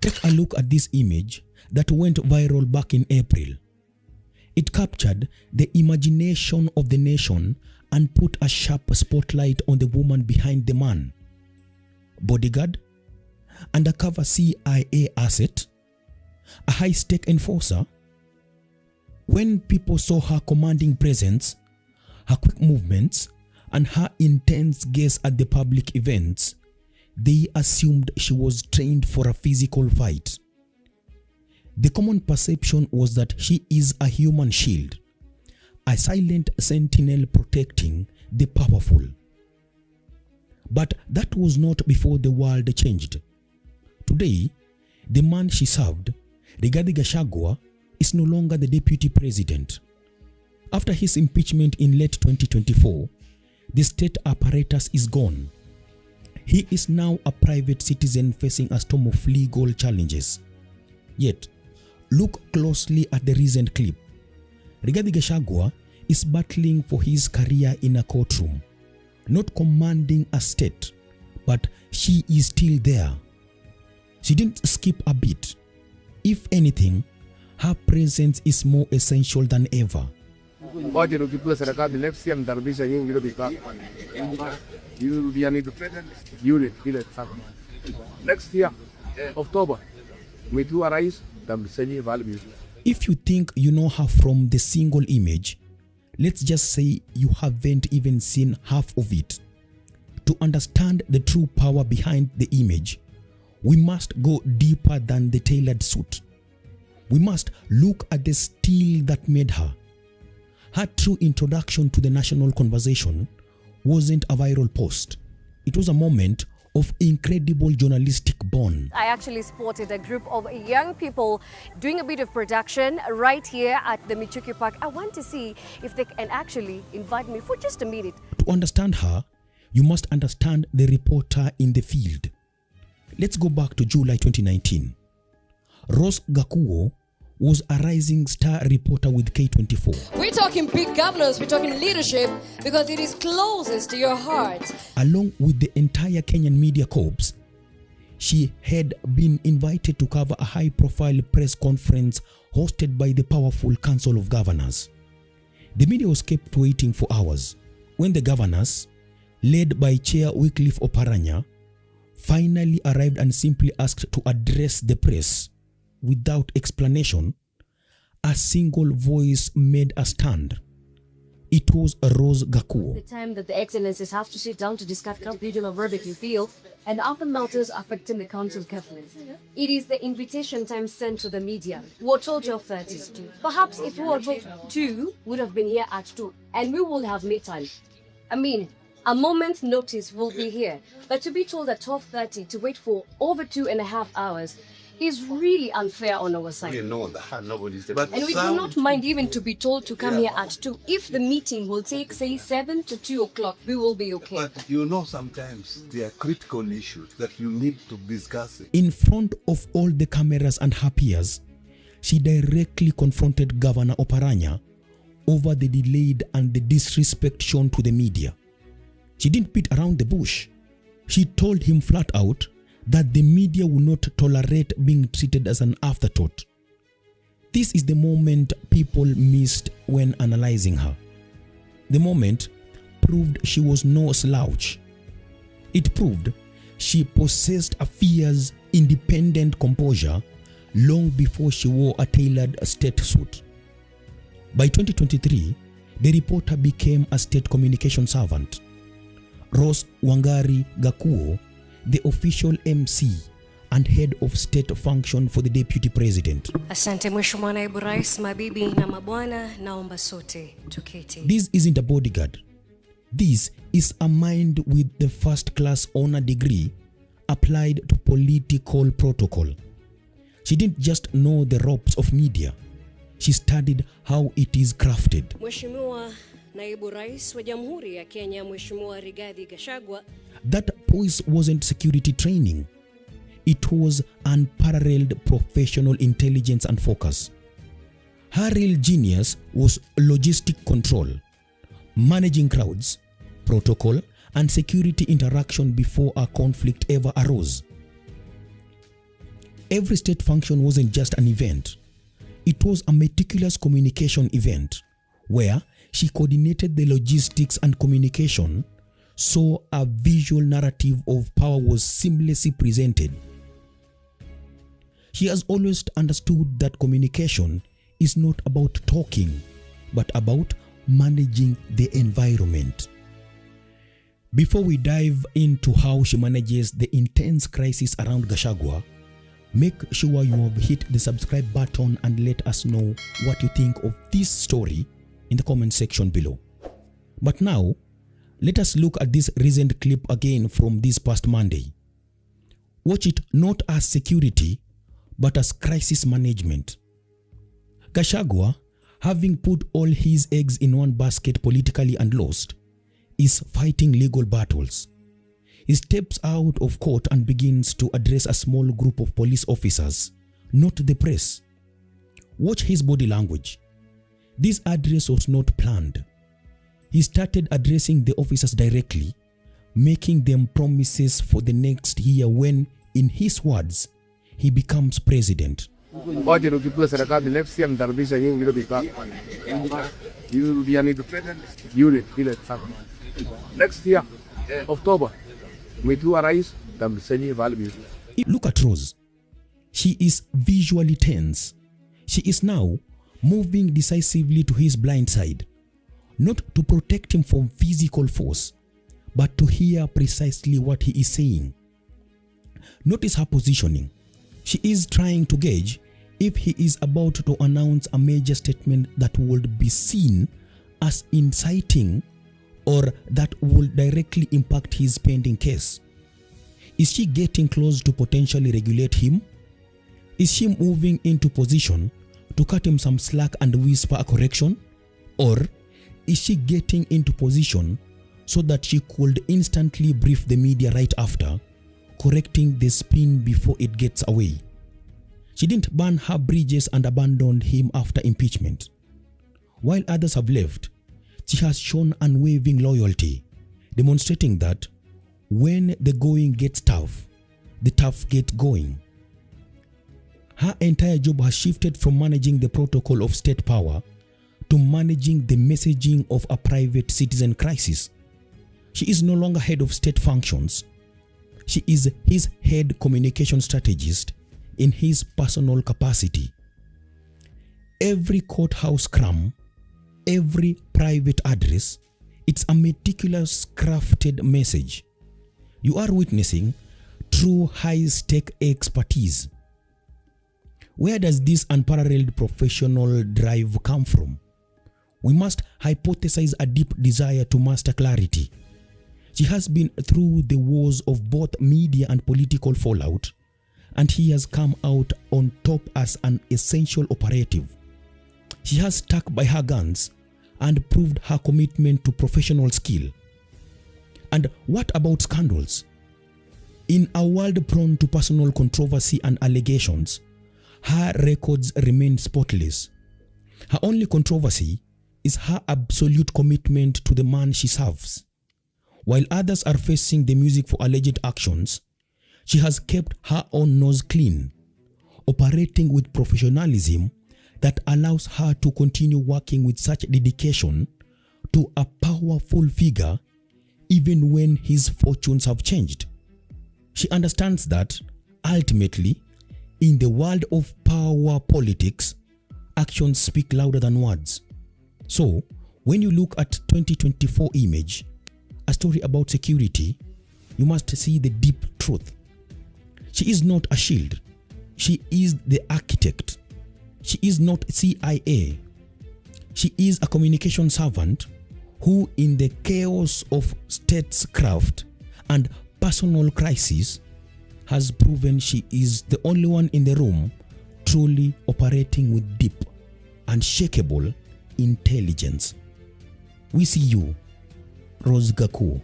Take a look at this image that went viral back in April. It captured the imagination of the nation and put a sharp spotlight on the woman behind the man. Bodyguard, undercover CIA asset, a high-stake enforcer. When people saw her commanding presence, her quick movements, and her intense gaze at the public events, they assumed she was trained for a physical fight. The common perception was that she is a human shield, a silent sentinel protecting the powerful. But that was not before the world changed. Today, the man she served, Rigathi Gachagua, is no longer the deputy president. After his impeachment in late 2024, the state apparatus is gone. He is now a private citizen facing a storm of legal challenges. Yet, look closely at the recent clip. Rigathi Gachagua is battling for his career in a courtroom, not commanding a state, but she is still there. She didn't skip a beat. If anything, her presence is more essential than ever. Next year, October, if you think you know her from the single image, let's just say you haven't even seen half of it. To understand the true power behind the image, we must go deeper than the tailored suit. We must look at the steel that made her. Her true introduction to the national conversation wasn't a viral post. It was a moment of incredible journalistic bond. I actually spotted a group of young people doing a bit of production right here at the Michuki Park. I want to see if they can actually invite me for just a minute. To understand her, you must understand the reporter in the field. Let's go back to July 2019. Rose Gakuo was a rising star reporter with K24. We're talking big governance, we're talking leadership, because it is closest to your heart. Along with the entire Kenyan media corps, she had been invited to cover a high-profile press conference hosted by the powerful Council of Governors. The media was kept waiting for hours. When the governors, led by Chair Wycliffe Oparanya, finally arrived and simply asked to address the press, without explanation, a single voice made a stand. It was Rose Gakuo. The time that the excellencies have to sit down to discuss regional verdict you feel and other matters affecting the council government. It is the invitation time sent to the media. We're told 12:30. Perhaps if we were told 2, would have been here at 2, and we will have made time. I mean, a moment's notice will be here, but to be told at 12:30 to wait for over 2.5 hours is really unfair on our side. You know that nobody's there. And we do not mind even to be told to come here at 2. If the meeting will take, say, 7 to 2 o'clock, we will be okay. But you know, sometimes there are critical issues that you need to discuss. In front of all the cameras and her peers, she directly confronted Governor Oparanya over the delayed and the disrespect shown to the media. She didn't beat around the bush. She told him flat out that the media will not tolerate being treated as an afterthought. This is the moment people missed when analyzing her. The moment proved she was no slouch. It proved she possessed a fierce, independent composure long before she wore a tailored state suit. By 2023, the reporter became a state communication servant. Rose Wangari Gakuo, the official MC and head of state function for the deputy president. Asante Mheshimiwa Naibu Rais, mabibi na mabwana, naomba sote tuketi. This isn't a bodyguard. This is a mind with the first-class honor degree applied to political protocol. She didn't just know the ropes of media. She studied how it is crafted. Mheshimiwa Naibu Rais wa Jamhuri ya Kenya, Mheshimiwa Rigathi Gachagua. That poise wasn't security training. It was unparalleled professional intelligence and focus. Her real genius was logistic control, managing crowds, protocol, and security interaction before a conflict ever arose. Every state function wasn't just an event. It was a meticulous communication event where she coordinated the logistics and communication so a visual narrative of power was seamlessly presented. She has always understood that communication is not about talking, but about managing the environment. Before we dive into how she manages the intense crisis around Gachagua, make sure you have hit the subscribe button and let us know what you think of this story in the comment section below. But now, let us look at this recent clip again from this past Monday. Watch it not as security, but as crisis management. Gachagua, having put all his eggs in one basket politically and lost, is fighting legal battles. He steps out of court and begins to address a small group of police officers, not the press. Watch his body language. This address was not planned. He started addressing the officers directly, making them promises for the next year when, in his words, he becomes president. Waje ukipewa serikali next year mtarudisha nyingi ndio bika. You will be an independent unit ile sasa. Next year October mwitua rais tamsenyi value. Look at Rose. She is visually tense. She is now moving decisively to his blind side, not to protect him from physical force, but to hear precisely what he is saying. Notice her positioning. She is trying to gauge if he is about to announce a major statement that would be seen as inciting or that will directly impact his pending case. Is she getting close to potentially regulate him? Is she moving into position to cut him some slack and whisper a correction? Or is she getting into position so that she could instantly brief the media right after, correcting the spin before it gets away? She didn't burn her bridges and abandoned him after impeachment. While others have left, she has shown unwavering loyalty, demonstrating that when the going gets tough, the tough get going. Her entire job has shifted from managing the protocol of state power to managing the messaging of a private citizen crisis. She is no longer head of state functions. She is his head communication strategist in his personal capacity. Every courthouse scrum, every private address, it's a meticulous crafted message. You are witnessing true high-stake expertise. Where does this unparalleled professional drive come from? We must hypothesize a deep desire to master clarity. She has been through the wars of both media and political fallout, and he has come out on top as an essential operative. She has stuck by her guns and proved her commitment to professional skill. And what about scandals? In a world prone to personal controversy and allegations, her records remain spotless. Her only controversy is her absolute commitment to the man she serves. While others are facing the music for alleged actions, she has kept her own nose clean, operating with professionalism that allows her to continue working with such dedication to a powerful figure even when his fortunes have changed. She understands that, ultimately, in the world of power politics, actions speak louder than words. So, when you look at 2024 image, a story about security, you must see the deep truth. She is not a shield. She is the architect. She is not CIA. She is a communication servant who, in the chaos of statecraft and personal crisis, has proven she is the only one in the room truly operating with deep, unshakable intelligence. We see you, Rose Gaku.